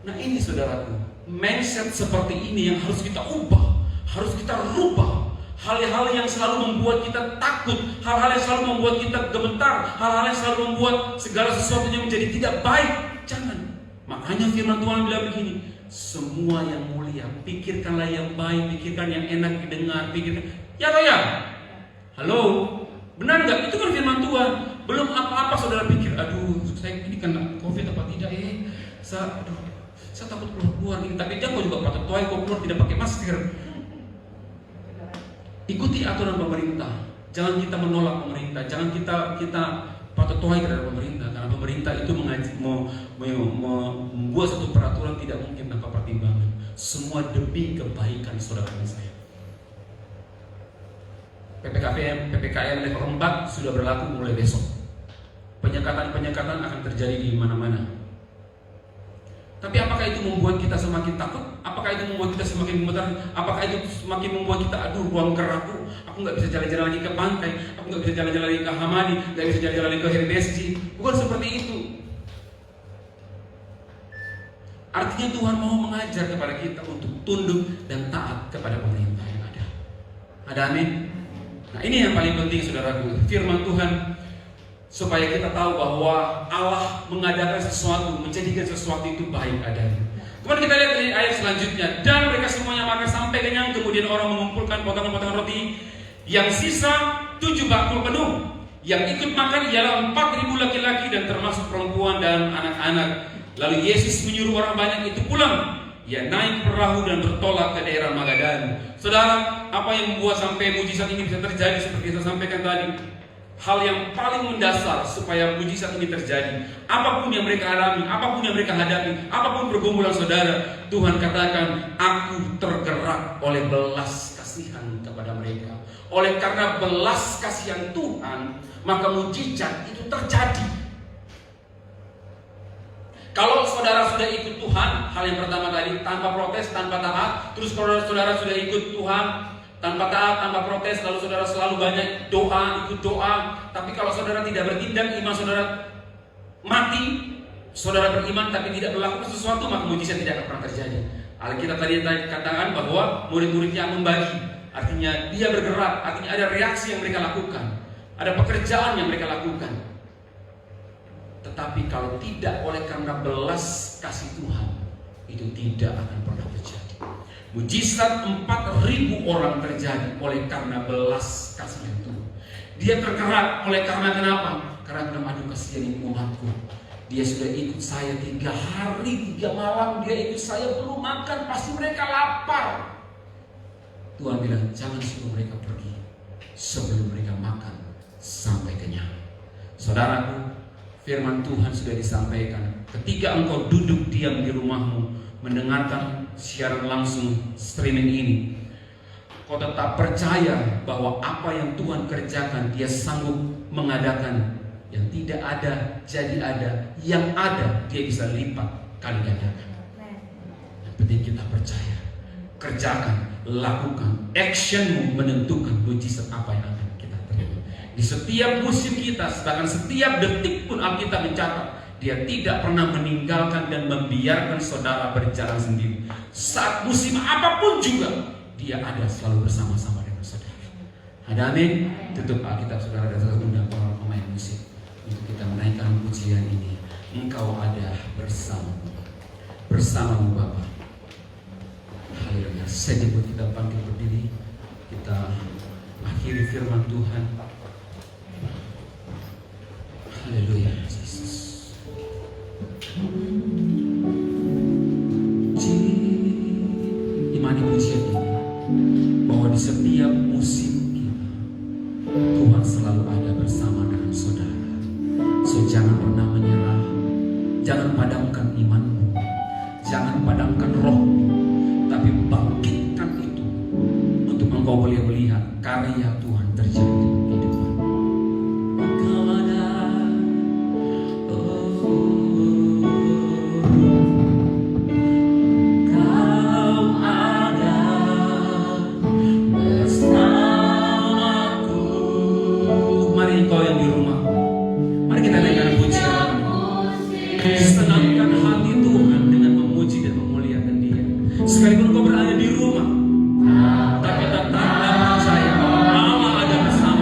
Nah ini saudaraku, mindset seperti ini yang harus kita ubah, harus kita rubah. Hal-hal yang selalu membuat kita takut, hal-hal yang selalu membuat kita gemetar, hal-hal yang selalu membuat segala sesuatunya menjadi tidak baik. Jangan. Makanya firman Tuhan bilang begini, semua yang mulia, pikirkanlah yang baik, pikirkan yang enak didengar, pikirkan. Ya atau ya? Halo? Benar nggak? Itu kan firman Tuhan. Belum apa-apa saudara pikir, aduh, saya ini kena COVID apa tidak saya takut keluar ini. Tapi jangan juga patut tuai kok keluar tidak pakai masker. Ikuti aturan pemerintah. Jangan kita menolak pemerintah. Jangan kita patut tuai terhadap pemerintah. Karena pemerintah itu membuat satu peraturan tidak mungkin tanpa pertimbangan. Semua demi kebaikan saudara dan saya. PPKM level 4 sudah berlaku mulai besok. Penyekatan akan terjadi di mana-mana. Tapi apakah itu membuat kita semakin takut? Apakah itu membuat kita semakin gemetar? Apakah itu semakin membuat kita, ruang gerakku, aku nggak bisa jalan-jalan lagi ke pantai, aku nggak bisa jalan-jalan lagi ke Hamadi, nggak bisa jalan-jalan lagi ke HBSG? Bukan seperti itu. Artinya Tuhan mau mengajar kepada kita untuk tunduk dan taat kepada pemerintah yang ada. Ada amin? Nah ini yang paling penting saudaraku, firman Tuhan, supaya kita tahu bahwa Allah mengadakan sesuatu, menjadikan sesuatu itu baik adanya. Kemudian kita lihat di ayat selanjutnya, dan mereka semuanya makan sampai kenyang. Kemudian orang mengumpulkan potongan-potongan roti yang sisa 7 bakul penuh. Yang ikut makan ialah 4.000 laki-laki dan termasuk perempuan dan anak-anak. Lalu Yesus menyuruh orang banyak itu pulang. Ia naik perahu dan bertolak ke daerah Magadan. Saudara, apa yang membuat sampai mujizat ini bisa terjadi seperti saya sampaikan tadi? Hal yang paling mendasar supaya mujizat ini terjadi, apapun yang mereka alami, apapun yang mereka hadapi, apapun pergumulan saudara, Tuhan katakan, aku tergerak oleh belas kasihan kepada mereka. Oleh karena belas kasihan Tuhan, maka mujizat itu terjadi. Kalau saudara sudah ikut Tuhan, hal yang pertama tadi, tanpa protes, tanpa taat, terus kalau saudara sudah ikut Tuhan tanpa taat, tanpa protes, lalu saudara selalu banyak doa, ikut doa. Tapi kalau saudara tidak bertindak, iman saudara mati. Saudara beriman tapi tidak melakukan sesuatu, maka mujizat tidak akan pernah terjadi. Alkitab tadi katakan bahwa murid-muridnya membagi. Artinya dia bergerak, artinya ada reaksi yang mereka lakukan, ada pekerjaan yang mereka lakukan. Tetapi kalau tidak oleh karena belas kasih Tuhan, itu tidak akan pernah terjadi. Mujizat 4.000 orang terjadi oleh karena belas kasihan Tuhan. Dia tergerak oleh karena kenapa? Karena aduh kasihan umatku. Dia sudah ikut saya 3 hari 3 malam, dia ikut saya belum makan, pasti mereka lapar. Tuhan bilang jangan suruh mereka pergi sebelum mereka makan sampai kenyang. Saudaraku, firman Tuhan sudah disampaikan. Ketika engkau duduk diam di rumahmu mendengarkan siaran langsung streaming ini, kau tetap percaya bahwa apa yang Tuhan kerjakan, Dia sanggup mengadakan. Yang tidak ada jadi ada, yang ada Dia bisa lipat kali gandakan. Yang penting kita percaya, kerjakan, lakukan, actionmu menentukan mujizat apa yang akan kita terima. Di setiap musim kita, bahkan setiap detik pun Alkitab mencatat, Dia tidak pernah meninggalkan dan membiarkan saudara berjalan sendiri. Saat musim apapun juga, Dia ada selalu bersama-sama dengan saudara. Ada amin? Tutup Alkitab saudara dan saudara, undang para pemain musik untuk kita menaikkan pujian ini. Engkau ada bersamamu Bapa. Haleluya. Saya jemput kita bangkit berdiri, kita akhiri firman Tuhan. Haleluya. Yesus. Imani pujian ini bahwa di setiap musim kita Tuhan selalu ada bersama dengan saudara. So jangan pernah menyerah, jangan padamkan imanmu, jangan padamkan rohmu, tapi bangkitkan itu untuk engkau boleh melihat karya Tuhan terjadi di hidupmu. Engkau ada, Kau ada bersamaku. Mari engkau yang di rumah, mari kita naikkan pujian. Senangkan hati Tuhan dengan memuji dan memuliakan Dia. Sekalipun kau berada di rumah, tapi tetaplah percaya bahwa Allah ada bersama.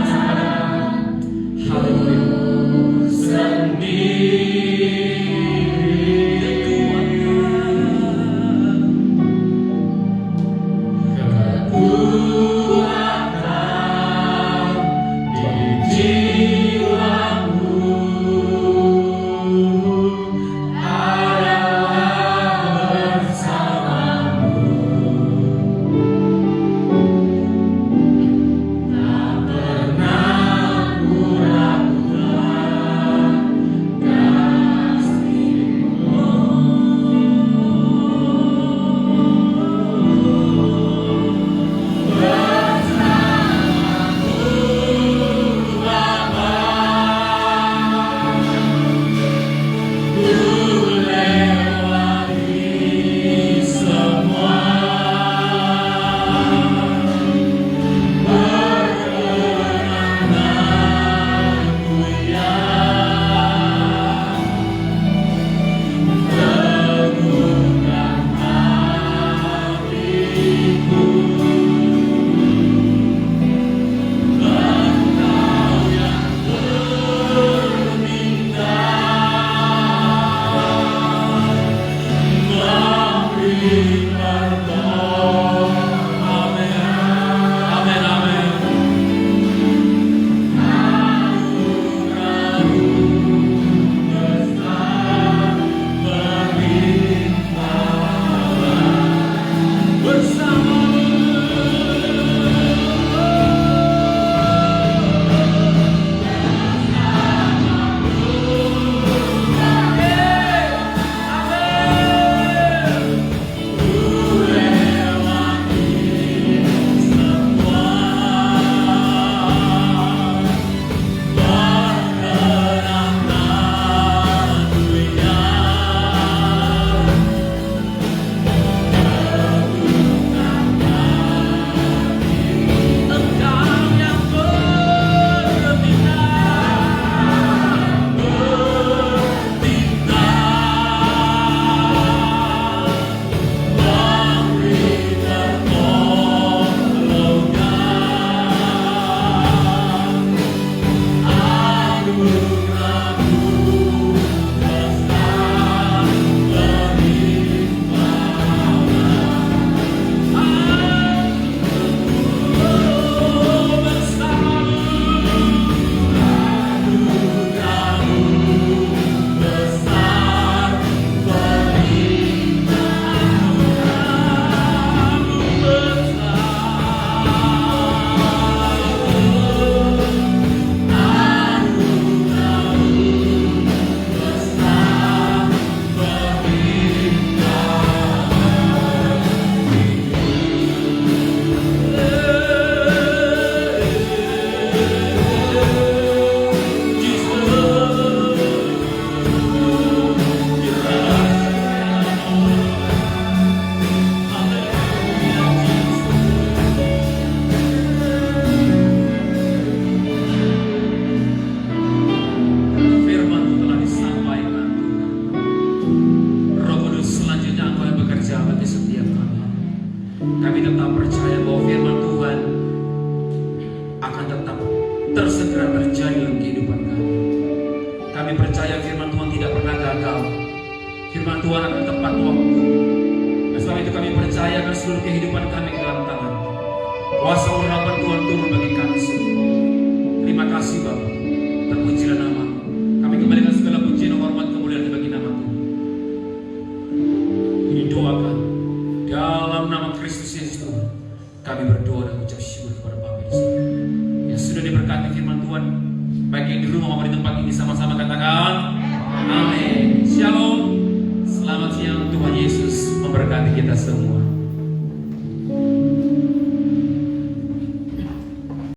terjadi dalam kehidupan kami. Kami percaya firman Tuhan tidak pernah gagal. Firman Tuhan akan tepat waktu. Dan sebab itu kami percaya akan seluruh kehidupan kami ke dalam tangan. Kuasa urapan Tuhan turun bagi kami semua. Terima kasih Bapa. Terpujilah nama. Kami kembalikan segala puji dan hormat kemuliaan bagi nama Tuhan. Ini doakan dalam nama Kristus Yesus Tuhan. Kami berdoa dan ucap syukur kepada Bapa di surga. Yang sudah diberkati firman Tuhan, baik yang di rumah maupun di tempat ini, sama-sama katakan amin. Shalom. Selamat siang. Tuhan Yesus memberkati kita semua.